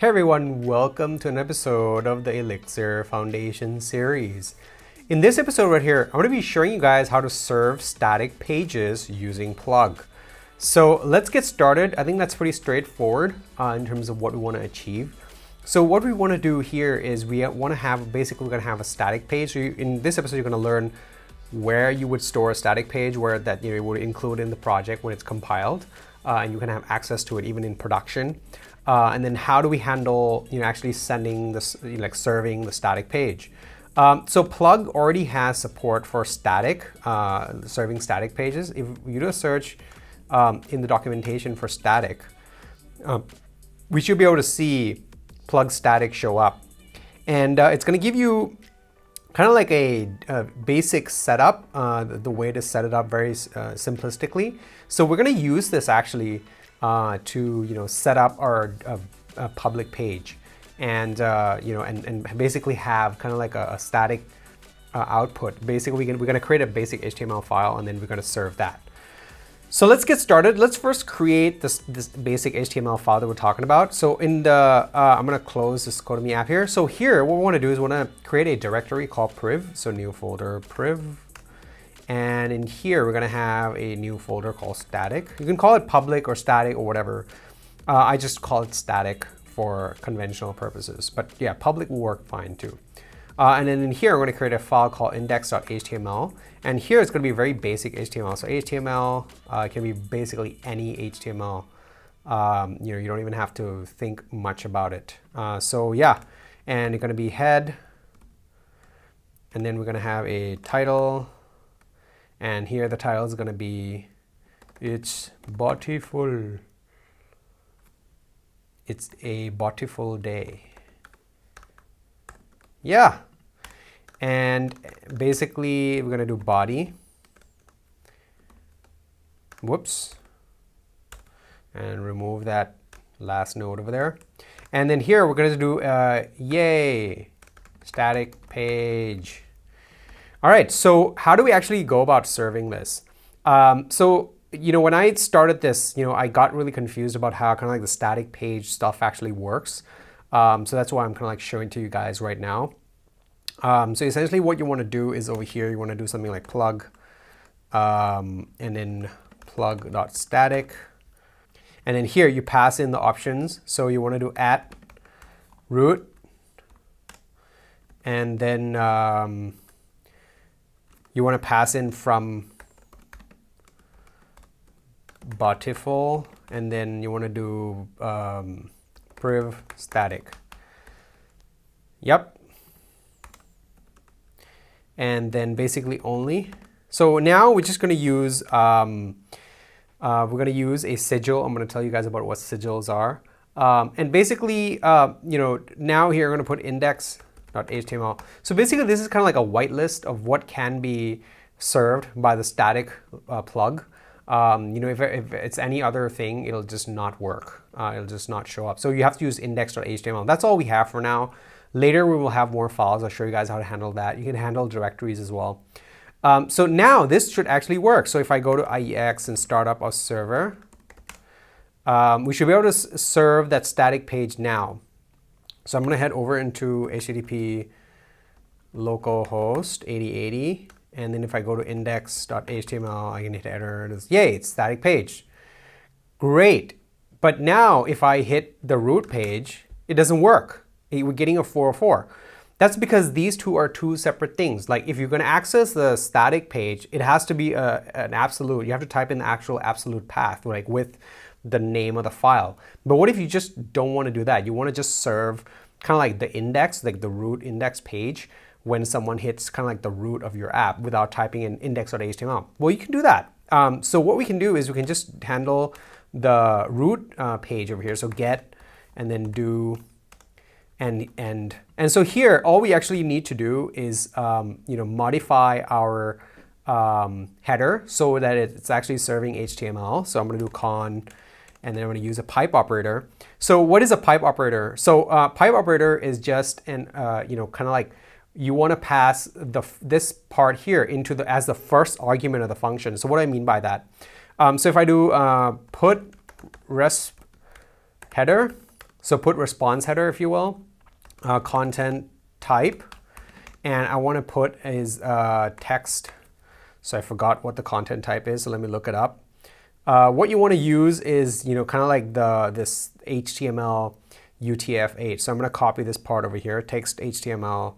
Hey everyone, welcome to an episode of the Elixir Foundation series. In this episode right here, I'm going to be showing you guys how to serve static pages using Plug. So let's get started. I think that's pretty straightforward in terms of what we want to achieve. So what we want to do here is we want to have, basically we're going to have a static page. So in this episode, you're going to learn where you would store a static page, where that you would include in the project when it's compiled, and you can have access to it even in production. And then how do we handle actually sending this, serving the static page. So Plug already has support for static, serving static pages. If you do a search in the documentation for static, we should be able to see Plug static show up. And it's going to give you kind of like a basic setup, the way to set it up very simplistically. So we're going to use this actually to set up our public page, and and basically have kind of like a static output. Basically, we're going to create a basic HTML file, and then we're going to serve that. So let's get started. Let's first create this basic HTML file that we're talking about. So in the I'm going to close this Codemy app here. So here, what we want to do is we want to create a directory called priv. So new folder priv. And in here, we're going to have a new folder called static. You can call it public or static or whatever. I just call it static for conventional purposes. But yeah, public will work fine too. And then in here, we're going to create a file called index.html. And here it's going to be very basic HTML. So HTML can be basically any HTML. You don't even have to think much about it. So yeah, and it's going to be head. And then we're going to have a title. And here the title is going to be, it's beautiful. It's a beautiful day. Yeah. And basically we're going to do body. Whoops. And remove that last node over there. And then here we're going to do yay, static page. All right, so how do we actually go about serving this? So when I started this, I got really confused about how kind of like the static page stuff actually works. So that's why I'm kind of like showing to you guys right now. So essentially what you want to do is over here, you want to do something like plug, and then plug.static. And then here you pass in the options. So you want to do at root, and then you want to pass in from beautiful, and then you want to do priv static. Yep. And then basically only. So now we're just going to use a sigil. I'm going to tell you guys about what sigils are. And basically, now here we're going to put index.html. So basically, this is kind of like a whitelist of what can be served by the static plug. If it's any other thing, it'll just not work. It'll just not show up. So you have to use index.html. That's all we have for now. Later, we will have more files. I'll show you guys how to handle that. You can handle directories as well. So now this should actually work. So if I go to IEX and start up our server, we should be able to serve that static page now. So I'm going to head over into HTTP localhost 8080. And then if I go to index.html, I can hit enter. And it's, yay, it's static page. Great. But now if I hit the root page, it doesn't work. We're getting a 404. That's because these two are two separate things. Like if you're going to access the static page, it has to be an absolute. You have to type in the actual absolute path, like with the name of the file. But what if you just don't want to do that? You want to just serve kind of like the index, like the root index page, when someone hits kind of like the root of your app without typing in index.html. Well, you can do that. So what we can do is we can just handle the root page over here. So get and then do and so here all we actually need to do is modify our header so that it's actually serving HTML. So I'm going to do con, and then I'm going to use a pipe operator. So what is a pipe operator? So pipe operator is just an kind of like you want to pass this part here into as the first argument of the function. So what do I mean by that? So if I do put resp header, So put response header, if you will, content type, and I want to put is text. So I forgot what the content type is, so let me look it up. What you want to use is, kind of like this HTML UTF-8. So I'm going to copy this part over here, text HTML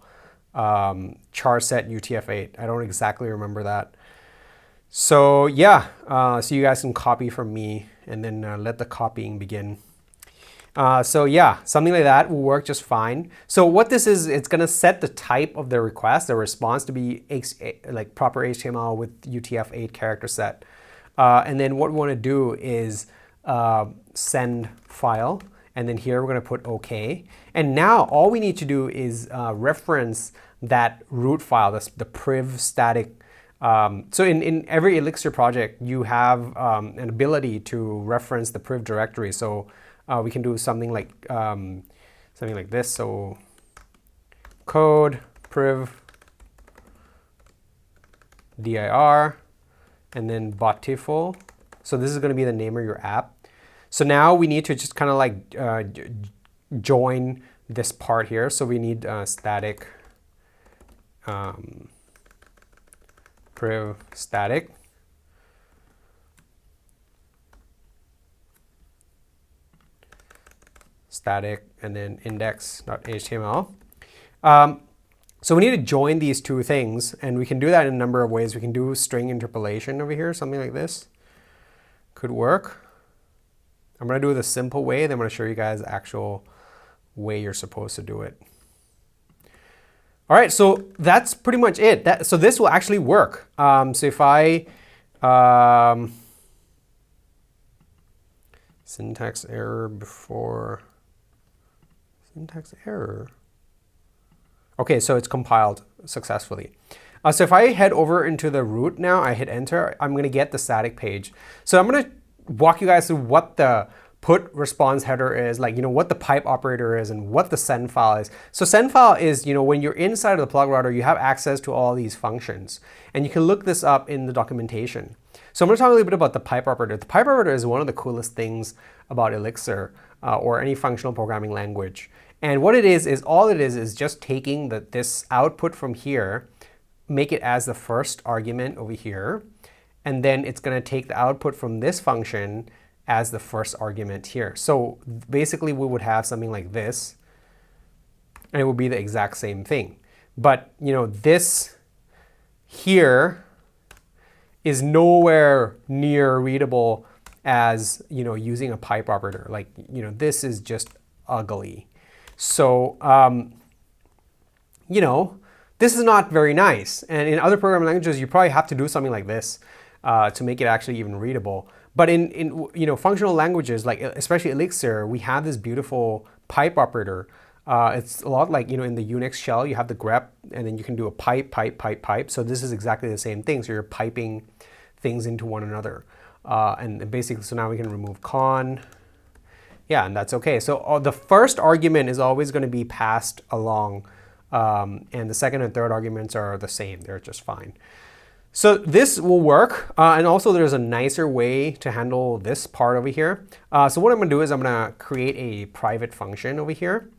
char set UTF-8. I don't exactly remember that. So yeah, so you guys can copy from me and then let the copying begin. So yeah, something like that will work just fine. So what this is, it's going to set the type of the request, the response to be like proper HTML with UTF-8 character set. And then what we want to do is send file. And then here we're going to put OK. And now all we need to do is reference that root file, the priv static. So in every Elixir project, you have an ability to reference the priv directory. So we can do something like this. So code priv dir and then botiful. So this is going to be the name of your app. So now we need to just kind of like join this part here. So we need static priv static. Static and then index.html. So we need to join these two things, and we can do that in a number of ways. We can do string interpolation over here, something like this. Could work. I'm going to do it the simple way, then I'm going to show you guys the actual way you're supposed to do it. All right, so that's pretty much it. So this will actually work. So if I syntax error before syntax error. Okay, so it's compiled successfully. So if I head over into the root now, I hit enter, I'm going to get the static page. So I'm going to walk you guys through what the put response header is, like, what the pipe operator is and what the send file is. So send file is, when you're inside of the plug router, you have access to all these functions. And you can look this up in the documentation. So I'm going to talk a little bit about the pipe operator. The pipe operator is one of the coolest things about Elixir or any functional programming language. And what it is all it is just taking this output from here, make it as the first argument over here, and then it's going to take the output from this function as the first argument here. So basically we would have something like this, and it would be the exact same thing. But this here is nowhere near readable as using a pipe operator. Like this is just ugly. So this is not very nice. And in other programming languages, you probably have to do something like this to make it actually even readable. But in functional languages, like especially Elixir, we have this beautiful pipe operator. It's a lot like in the Unix shell, you have the grep, and then you can do a pipe, pipe, pipe, pipe. So this is exactly the same thing. So you're piping things into one another. And basically, so now we can remove con. Yeah, and that's okay. So the first argument is always going to be passed along, and the second and third arguments are the same. They're just fine. So this will work, and also there's a nicer way to handle this part over here. So what I'm going to do is I'm going to create a private function over here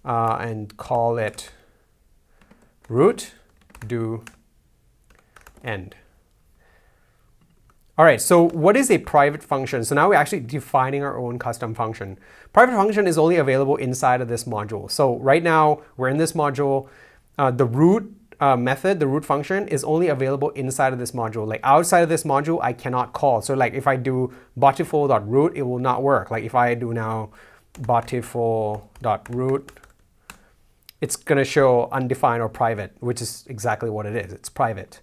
and call it root do end. All right, so what is a private function? So now we're actually defining our own custom function. Private function is only available inside of this module. So right now we're in this module. The root method, the root function, is only available inside of this module. Like outside of this module, I cannot call. So like if I do botiful.root, it will not work. Like if I do now botiful.root, it's going to show undefined or private, which is exactly what it is. It's private.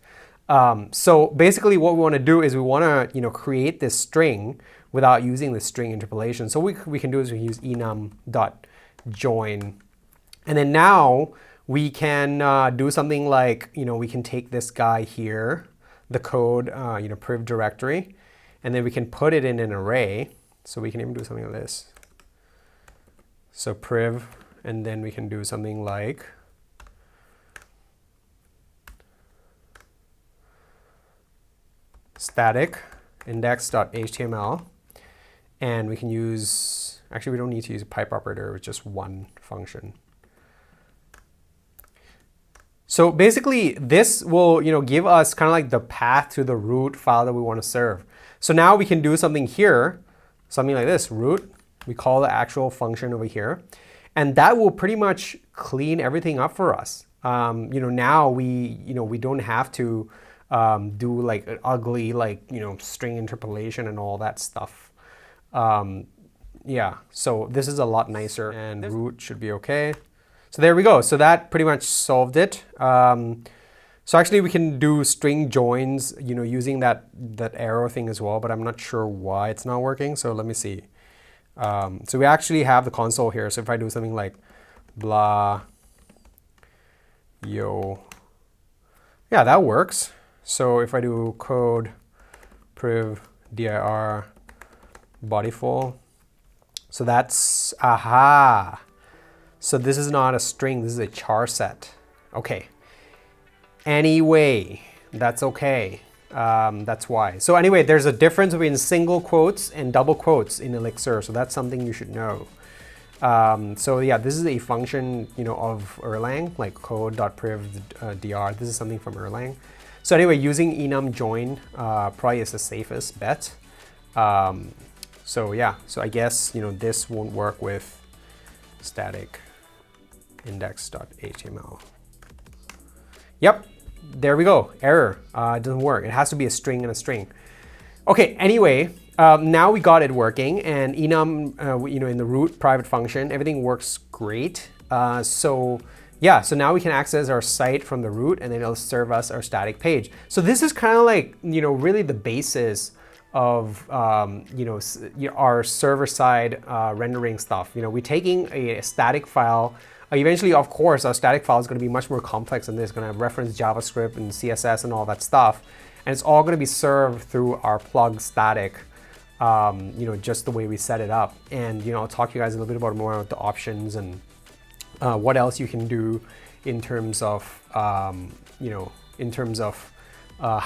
So basically what we want to do is we want to create this string without using the string interpolation. So what we can do is we can use enum.join. And then now we can do something like, we can take this guy here, the code, priv directory, and then we can put it in an array. So we can even do something like this. So priv, and then we can do something like static index.html, and we can use Actually, we don't need to use a pipe operator with just one function. So basically, this will give us kind of like the path to the root file that we want to serve. So now we can do something here, something like this, root. We call the actual function over here, and that will pretty much clean everything up for us. Now we don't have to do like an ugly string interpolation and all that stuff. Yeah, so this is a lot nicer, and root should be okay. So there we go. So that pretty much solved it. So actually we can do string joins, using that arrow thing as well, but I'm not sure why it's not working. So let me see. So we actually have the console here. So if I do something like blah, yo, yeah, that works. So if I do code priv dir bodyful, so that's, aha. So this is not a string, this is a char set. Okay. Anyway, that's okay. That's why. So anyway, there's a difference between single quotes and double quotes in Elixir. So that's something you should know. So yeah, this is a function, of Erlang, like code.priv.dr. This is something from Erlang. So anyway, using enum join probably is the safest bet. So yeah, so I guess, this won't work with static index.html. Yep, there we go. Error. It doesn't work. It has to be a string and a string. Okay, anyway, now we got it working, and enum, in the root private function, everything works great. So yeah, so now we can access our site from the root, and then it'll serve us our static page. So this is kind of like, really the basis of our server-side rendering stuff. We're taking a static file. Eventually, of course, our static file is going to be much more complex than this. It's going to reference JavaScript and CSS and all that stuff, and it's all going to be served through our plug static. Just the way we set it up. And I'll talk to you guys a little bit more about the options and what else you can do in terms of how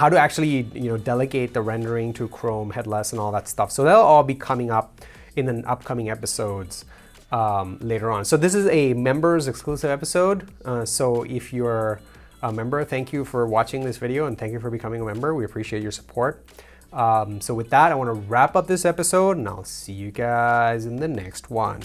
to actually delegate the rendering to Chrome headless and all that stuff. So that'll all be coming up in the upcoming episodes later on. So this is a members exclusive episode. So if you're a member, thank you for watching this video and thank you for becoming a member. We appreciate your support. So with that, I want to wrap up this episode, and I'll see you guys in the next one.